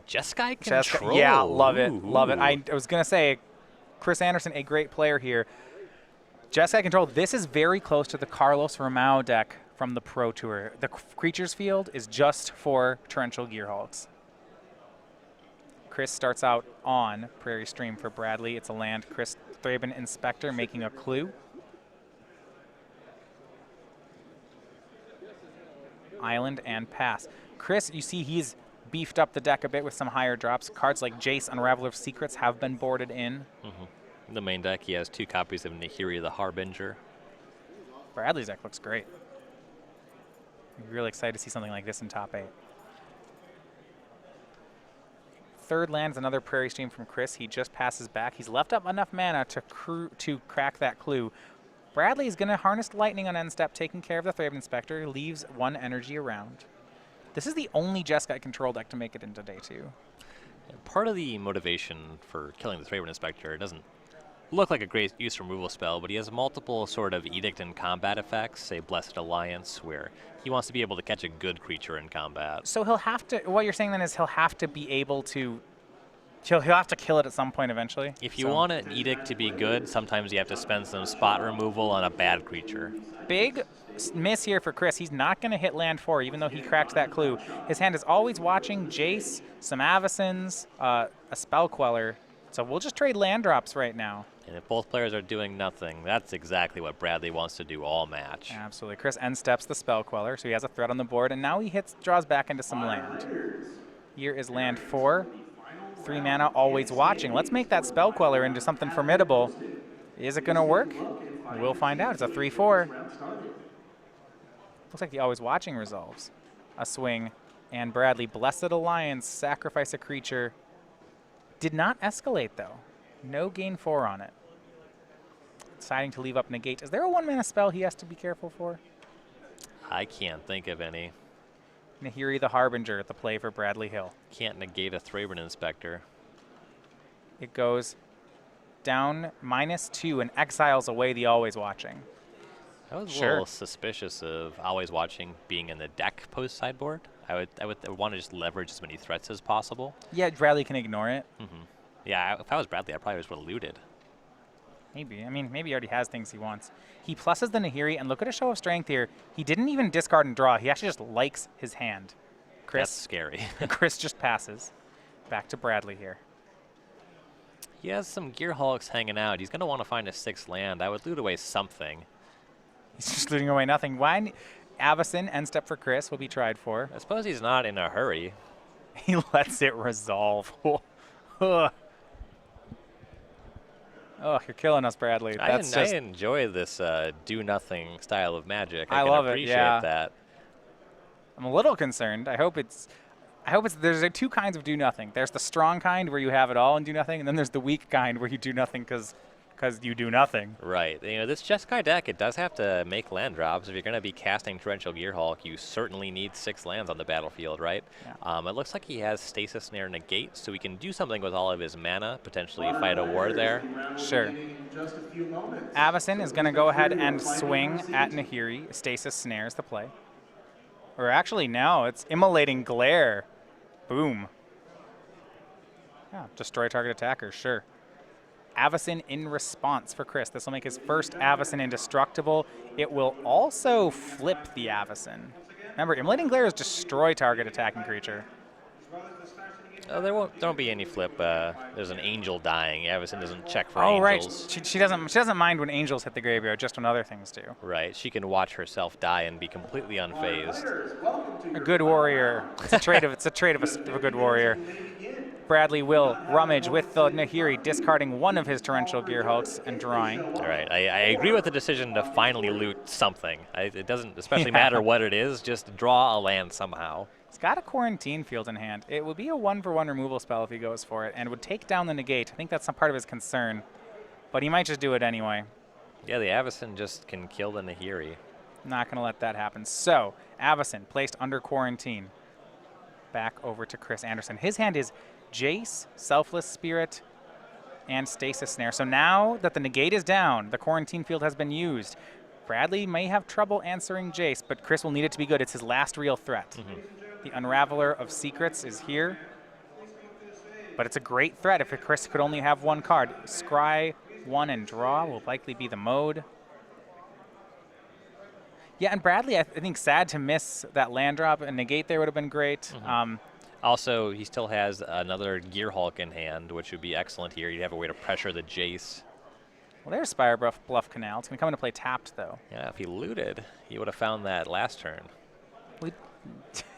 Jeskai Control. Yeah, love it. Ooh. Love it. I was going to say, Chris Andersen, a great player here. Jeskai Control, this is very close to the Carlos Ramao deck from the Pro Tour. The Creatures field is just for Torrential Gearhulks. Chris starts out on Prairie Stream for Bradley. It's a land. Chris Thraben Inspector making a clue. Island and pass. Chris, you see he's beefed up the deck a bit with some higher drops. Cards like Jace, Unraveler of Secrets have been boarded in. In the main deck, he has 2 copies of Nahiri the Harbinger. Bradley's deck looks great. I'm really excited to see something like this in top 8. Third land is another Prairie Stream from Chris. He just passes back. He's left up enough mana to crack that clue. Bradley is going to harness Lightning on end step, taking care of the Thraben Inspector, leaves 1 energy around. This is the only Jeskai Control deck to make it into day 2. And part of the motivation for killing the Thraben Inspector, it doesn't look like a great use removal spell, but he has multiple sort of Edict and combat effects, say Blessed Alliance, where he wants to be able to catch a good creature in combat. So he'll have to, what you're saying then is he'll have to be able to, he'll have to kill it at some point eventually? If you want an Edict to be good, sometimes you have to spend some spot removal on a bad creature. Big miss here for Chris. He's not going to hit land 4, even though he cracked that clue. His hand is always watching Jace, some Avacens, a Spell Queller. So we'll just trade land drops right now. And if both players are doing nothing, that's exactly what Bradley wants to do all match. Absolutely. Chris end steps the Spell Queller, so he has a threat on the board, and now he draws back into some land. Here is land 4. 3 mana, always watching. Let's make that Spell Queller into something formidable. Is it going to work? We'll find out. It's a 3/4. Looks like the always watching resolves. A swing, and Bradley, Blessed Alliance, sacrifice a creature. Did not escalate, though. No gain 4 on it. Deciding to leave up negate. Is there a 1 mana spell he has to be careful for? I can't think of any. Nahiri the Harbinger at the play for Bradley Hill. Can't negate a Thraben Inspector. It goes down -2 and exiles away the always watching. I was a little suspicious of always watching being in the deck post sideboard. I would want to just leverage as many threats as possible. Yeah, Bradley can ignore it. Yeah, if I was Bradley, I probably just would have looted. Maybe. I mean, maybe he already has things he wants. He pluses the Nahiri, and look at a show of strength here. He didn't even discard and draw. He actually just likes his hand. Chris, That's scary. Chris just passes. Back to Bradley here. He has some Gearhulks hanging out. He's going to want to find a 6th land. I would loot away something. He's just looting away nothing. Why? Avacen, end step for Chris, will be tried for. I suppose he's not in a hurry. He lets it resolve. Oh, you're killing us, Bradley. I enjoy this do-nothing style of Magic. I love appreciate it, yeah. that. I'm a little concerned. I hope it's there's 2 kinds of do nothing. There's the strong kind where you have it all and do nothing, and then there's the weak kind where you do nothing because you do nothing. Right. You know, this Jeskai deck, it does have to make land drops. If you're going to be casting Torrential Gearhulk, you certainly need 6 lands on the battlefield, right? Yeah. It looks like he has Stasis Snare Negate, so he can do something with all of his mana, potentially fight a war there. Sure. Avacen is going to go ahead and swing at Nahiri. Stasis Snares the play. Or actually, no, it's Immolating Glare. Boom. Yeah, destroy target attacker, sure. Avacen in response for Chris. This will make his first Avacen indestructible. It will also flip the Avacen. Remember, Immolating Glare is destroy target attacking creature. Oh, there won't be any flip. There's an angel dying. Avacen doesn't check for angels. Right. She doesn't mind when angels hit the graveyard, just when other things do. Right. She can watch herself die and be completely unfazed. A good warrior. It's a trait of a good warrior. Bradley will rummage with the Nahiri, discarding one of his Torrential Gearhulks and drawing. All right, I agree with the decision to finally loot something. It doesn't especially matter what it is, just draw a land somehow. He's got a Quarantine Field in hand. It would be a 1-for-1 removal spell if he goes for it, and would take down the negate. I think that's some part of his concern, but he might just do it anyway. Yeah, the Avacen just can kill the Nahiri. Not going to let that happen. So, Avacen placed under quarantine. Back over to Chris Andersen. His hand is Jace, Selfless Spirit, and Stasis Snare. So now that the negate is down, the Quarantine Field has been used. Bradley may have trouble answering Jace, but Chris will need it to be good. It's his last real threat. The Unraveler of Secrets is here. But it's a great threat if Chris could only have one card. Scry 1 and draw will likely be the mode. Yeah, and Bradley, I think sad to miss that land drop. A negate there would have been great. Also, he still has another Gearhulk in hand, which would be excellent here. You'd have a way to pressure the Jace. Well, there's Spire Bluff Canal. It's going to come into play tapped, though. Yeah, if he looted, he would have found that last turn. We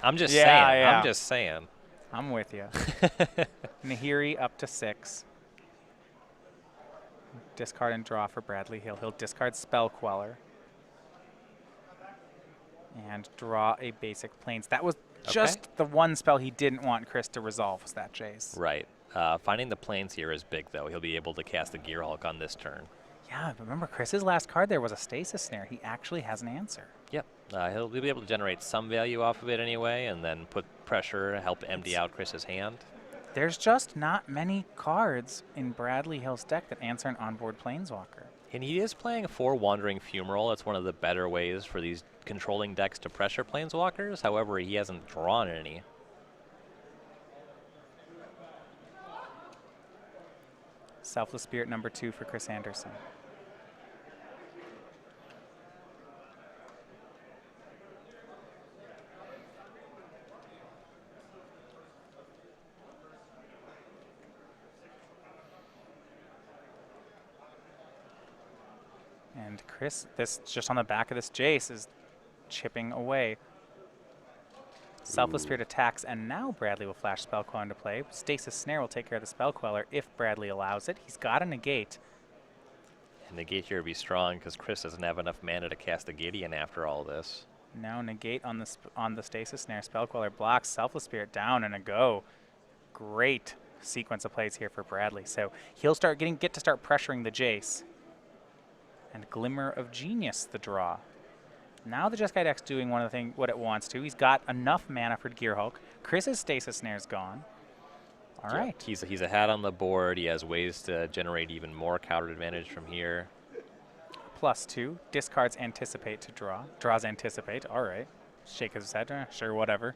I'm just Yeah, saying. yeah. I'm just saying. I'm with you. Nahiri up to 6. Discard and draw for Bradley Hill. He'll discard Spell Queller. And draw a basic Plains. That was just the one spell he didn't want Chris to resolve, was that Jace. Right. Finding the Plains here is big, though. He'll be able to cast the Gearhulk on this turn. Yeah, but remember, Chris's last card there was a Stasis Snare. He actually has an answer. Yep. He'll be able to generate some value off of it anyway, and then put pressure, help empty out Chris's hand. There's just not many cards in Bradley Hill's deck that answer an onboard Planeswalker. And he is playing 4 Wandering Fumarole. That's one of the better ways for these controlling decks to pressure Planeswalkers. However, he hasn't drawn any. Selfless Spirit number 2 for Chris Andersen. And Chris, this just on the back of this Jace, is chipping away. Selfless Spirit attacks, and now Bradley will flash Spell Queller into play. Stasis Snare will take care of the Spell Queller if Bradley allows it. He's got a negate. And negate here would be strong because Chris doesn't have enough mana to cast the Gideon after all this. Now negate on the Stasis Snare. Spell Queller blocks. Selfless Spirit down and a go. Great sequence of plays here for Bradley. So he'll get to start pressuring the Jace. And Glimmer of Genius, the draw. Now the Jeskai deck's doing what it wants to. He's got enough mana for Gearhulk. Chris's Stasis Snare's gone. All right. He's ahead on the board. He has ways to generate even more counter advantage from here. +2. Discards Anticipate to draw. Draws Anticipate. All right. Shake his head. Sure, whatever.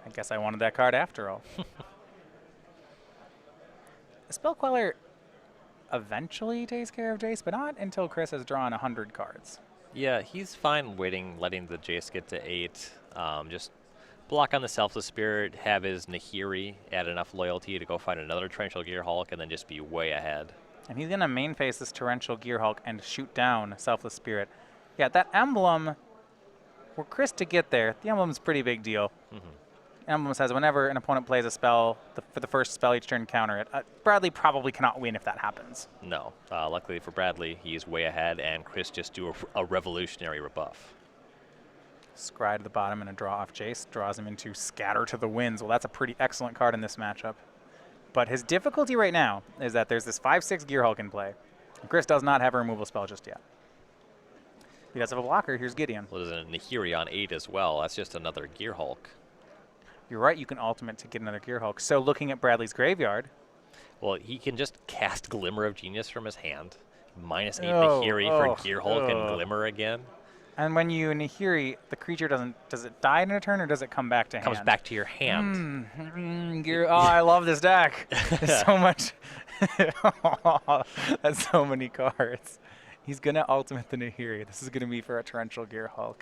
I guess I wanted that card after all. Spell Queller eventually takes care of Jace, but not until Chris has drawn 100 cards. Yeah, he's fine letting the Jace get to 8. Just block on the Selfless Spirit, have his Nahiri add enough loyalty to go find another Torrential Gearhulk, and then just be way ahead. And he's going to main phase this Torrential Gearhulk and shoot down Selfless Spirit. Yeah, that emblem, for Chris to get there, the emblem's a pretty big deal. Emblem says whenever an opponent plays a spell, for the first spell each turn, counter it. Bradley probably cannot win if that happens. No. Luckily for Bradley, he's way ahead, and Chris just do a revolutionary rebuff. Scry to the bottom and a draw off Jace. Draws him into Scatter to the Winds. Well, that's a pretty excellent card in this matchup. But his difficulty right now is that there's this 5/6 Gearhulk in play. And Chris does not have a removal spell just yet. He does have a blocker. Here's Gideon. Well, there's a Nahiri on 8 as well. That's just another Gearhulk. You're right, you can ultimate to get another Gearhulk. So looking at Bradley's graveyard. Well, he can just cast Glimmer of Genius from his hand. -8 Nahiri for Gearhulk and Glimmer again. And when you Nahiri, the creature does it die in a turn or does it come back to hand? Comes back to your hand. I love this deck. There's so much. That's so many cards. He's going to ultimate the Nahiri. This is going to be for a Torrential Gearhulk.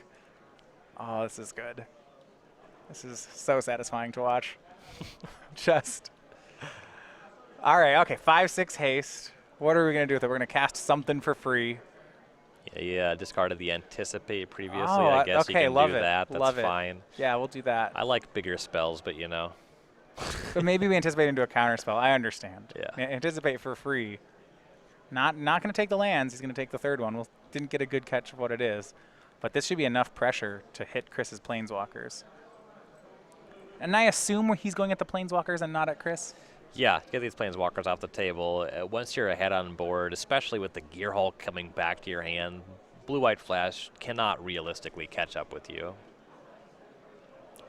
Oh, this is good. This is so satisfying to watch. Just. All right, okay, 5/6 haste. What are we going to do with it? We're going to cast something for free. Yeah, discarded the Anticipate previously. I guess okay, you can love do it. that. That's love fine. It. Yeah, we'll do that. I like bigger spells, but you know. But maybe we anticipate into a counter spell. I understand. Yeah. Anticipate for free. Not going to take the lands. He's going to take the third one. We didn't get a good catch of what it is. But this should be enough pressure to hit Chris's Planeswalkers. And I assume he's going at the Planeswalkers and not at Chris? Yeah, get these Planeswalkers off the table. Once you're ahead on board, especially with the Gearhulk coming back to your hand, Blue-White Flash cannot realistically catch up with you.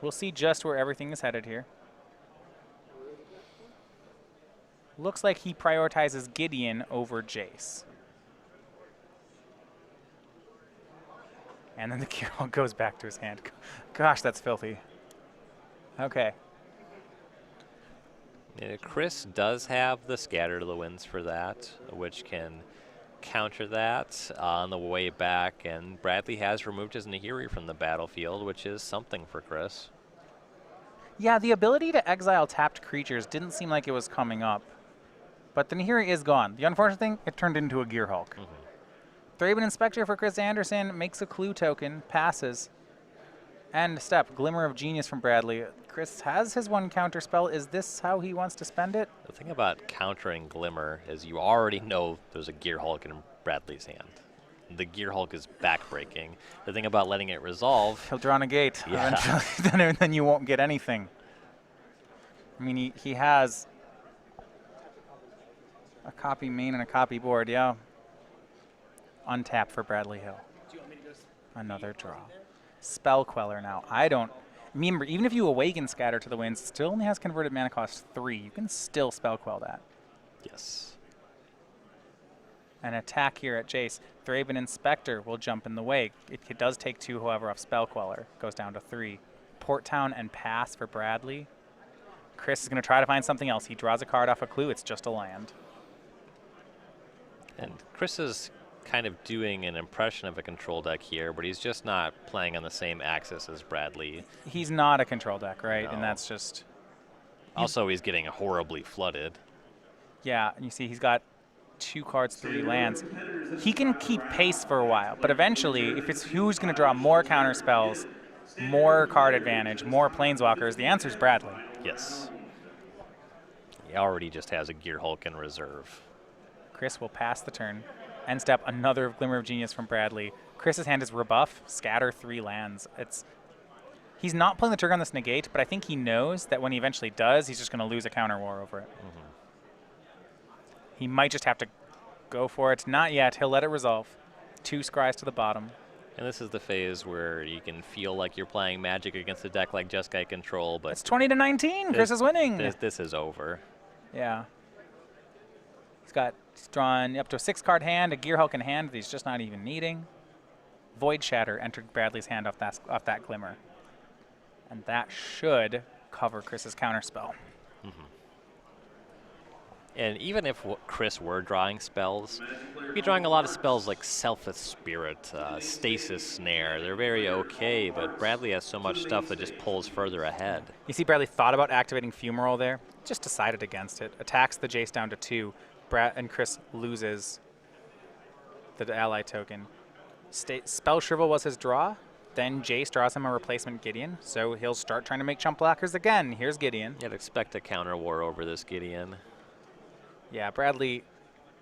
We'll see just where everything is headed here. Looks like he prioritizes Gideon over Jace. And then the Gearhulk goes back to his hand. Gosh, that's filthy. Okay. Chris does have the Scatter to the Winds for that, which can counter that on the way back, and Bradley has removed his Nahiri from the battlefield, which is something for Chris. Yeah, the ability to exile tapped creatures didn't seem like it was coming up. But the Nahiri is gone. The unfortunate thing, it turned into a Gearhulk. Thraben Inspector for Chris Andersen makes a clue token, passes. End step, Glimmer of Genius from Bradley. Chris has his one counter spell. Is this how he wants to spend it? The thing about countering Glimmer is you already know there's a Gearhulk in Bradley's hand. The Gearhulk is backbreaking. The thing about letting it resolve... He'll draw a negate. Yeah. Eventually, then you won't get anything. I mean, he has a copy main and a copy board, yeah. Untap for Bradley Hill. Another draw. Spell Queller now. I don't... Remember, even if you awaken Scatter to the Winds, it still only has converted mana cost 3. You can still Spell Quell that. Yes. An attack here at Jace. Thraben Inspector will jump in the way. It does take 2, however, off Spell Queller. Goes down to 3. Port Town and pass for Bradley. Chris is going to try to find something else. He draws a card off a clue. It's just a land. And Chris is kind of doing an impression of a control deck here, but he's just not playing on the same axis as Bradley. He's not a control deck, right? No. And that's just... Also, he's getting horribly flooded. Yeah, and you see he's got 2 cards, 3 lands. He can keep pace for a while, but eventually, if it's who's going to draw more counter spells, more card advantage, more planeswalkers, the answer is Bradley. Yes. He already just has a Gearhulk in reserve. Chris will pass the turn. End step, another Glimmer of Genius from Bradley. Chris's hand is rebuff, scatter 3 lands. He's not pulling the trigger on this negate, but I think he knows that when he eventually does, he's just going to lose a counter war over it. He might just have to go for it. Not yet. He'll let it resolve. 2 scries to the bottom. And this is the phase where you can feel like you're playing Magic against a deck like Jeskai Control, but... It's 20-19. Chris is winning. This is over. Yeah. He's drawn up to a 6-card hand, a Gearhulk in hand that he's just not even needing. Void Shatter entered Bradley's hand off that Glimmer. And that should cover Chris's counterspell. And even if Chris were drawing spells, he'd be drawing a lot of spells like Selfless Spirit, Stasis Snare. They're very okay, but Bradley has so much stuff that just pulls further ahead. You see Bradley thought about activating Fumarole there, just decided against it. Attacks the Jace down to 2. And Chris loses the ally token. Spell Shrivel was his draw. Then Jace draws him a replacement Gideon, so he'll start trying to make chump blockers again. Here's Gideon. You'd expect a counter war over this Gideon. Yeah, Bradley,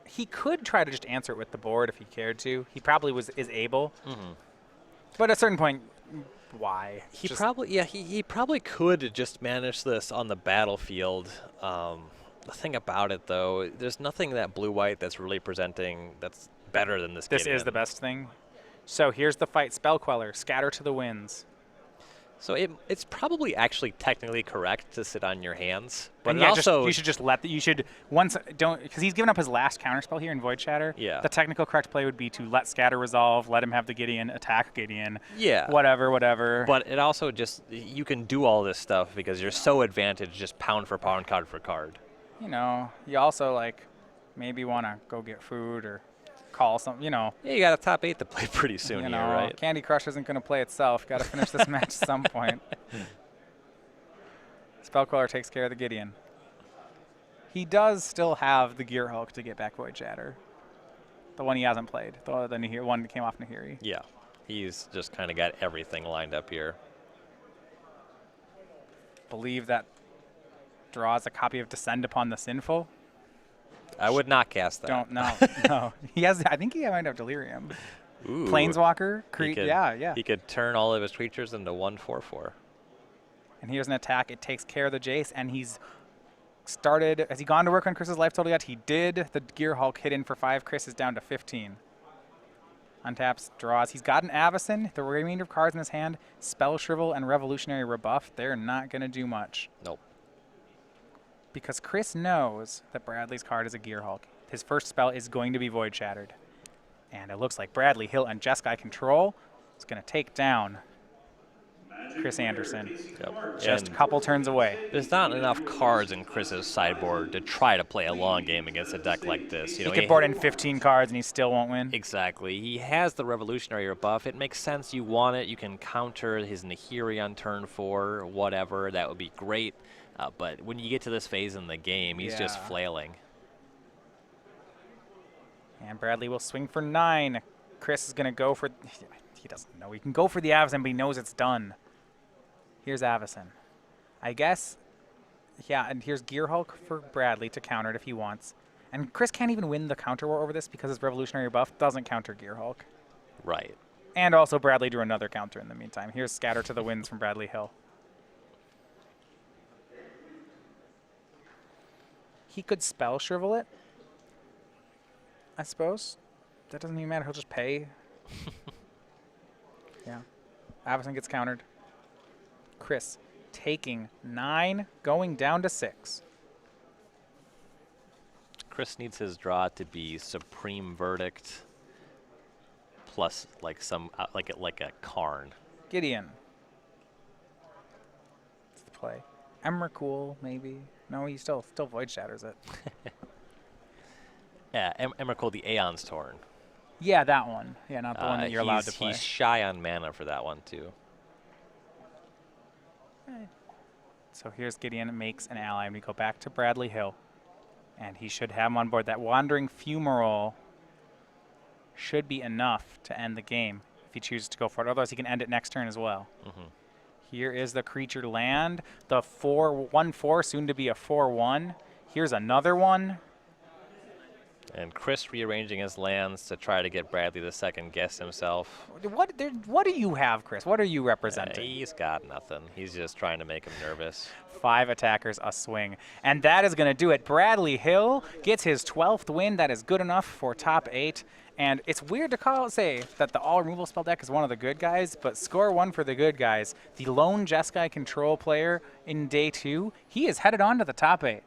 he could try to just answer it with the board if he cared to. He probably is able. But at a certain point, why? He probably could just manage this on the battlefield. The thing about it, though, there's nothing that blue-white that's really presenting that's better than this Gideon. This is the best thing. So here's the fight. Spell Queller, Scatter to the Winds. So it's probably actually technically correct to sit on your hands, but and yeah, also you should just let the, you should once don't because he's given up his last counterspell here in Void Shatter. Yeah. The technical correct play would be to let Scatter resolve, let him have the Gideon, attack Gideon. Yeah. Whatever. But it also just you can do all this stuff because you're so advantaged just pound for pound, card for card. You know, you also like maybe want to go get food or call some, you know. Yeah, you got a top 8 to play pretty soon you here, know, right? Candy Crush isn't going to play itself. Got to finish this match at some point. Spellcaller takes care of the Gideon. He does still have the Gearhulk to get back Void Shatter. The one he hasn't played. The one that came off Nahiri. Yeah. He's just kind of got everything lined up here. Believe that draws a copy of Descend Upon the Sinful. I would not cast that. Don't know. No. He has. I think he might have Delirium. Ooh. Planeswalker. Yeah. He could turn all of his creatures into 1/4/4. And here's an attack. It takes care of the Jace, and he's started. Has he gone to work on Chris's life total yet? He did. The Gearhulk hit in for 5. Chris is down to 15. Untaps, draws. He's got an Avacyn. The remainder of cards in his hand, Spell Shrivel and Revolutionary Rebuff, they're not going to do much. Nope. Because Chris knows that Bradley's card is a Gearhulk. His first spell is going to be Void Shattered. And it looks like Bradley, Hill, and Jeskai Control is going to take down Chris Andersen. Yep. Just And a couple turns away. there's not enough cards in Chris's sideboard to try to play a long game against a deck like this. You know, He could board in 15 cards and he still won't win. Exactly. He has the Revolutionary buff. It makes sense. You want it. You can counter his Nahiri on turn 4, whatever. That would be great. But when you get to this phase in the game, he's just flailing. And Bradley will swing for 9. Chris is going to go for... He doesn't know. He can go for the Avacyn, but he knows it's done. Here's Avacyn. I guess... Yeah, and here's Gearhulk for Bradley to counter it if he wants. And Chris can't even win the counter war over this because his Revolutionary buff doesn't counter Gearhulk. Right. And also Bradley drew another counter in the meantime. Here's Scatter to the Winds from Bradley Hill. He could Spell Shrivel it, I suppose. That doesn't even matter. He'll just pay. Yeah. Avacyn gets countered. Chris taking 9, going down to 6. Chris needs his draw to be Supreme Verdict plus like some like a Karn. Gideon. That's the play. Emrakul, maybe. No, he still Void Shatters it. Yeah, Emrakul, the Aeon's Torn. Yeah, that one. Yeah, not the one that you're allowed to play. He's shy on mana for that one, too. So here's Gideon makes an ally, and we go back to Bradley Hill. And he should have him on board. That Wandering Fumarole should be enough to end the game if he chooses to go for it. Otherwise, he can end it next turn as well. Here is the creature land. The 4/1/4, soon to be a 4/1. Here's another one. And Chris rearranging his lands to try to get Bradley to second guess himself. What do you have, Chris? What are you representing? He's got nothing. He's just trying to make him nervous. 5 attackers, a swing. And that is going to do it. Bradley Hill gets his 12th win. That is good enough for top 8. And it's weird to say that the all removal spell deck is one of the good guys, but score 1 for the good guys. The lone Jeskai control player in day 2, he is headed on to the top 8.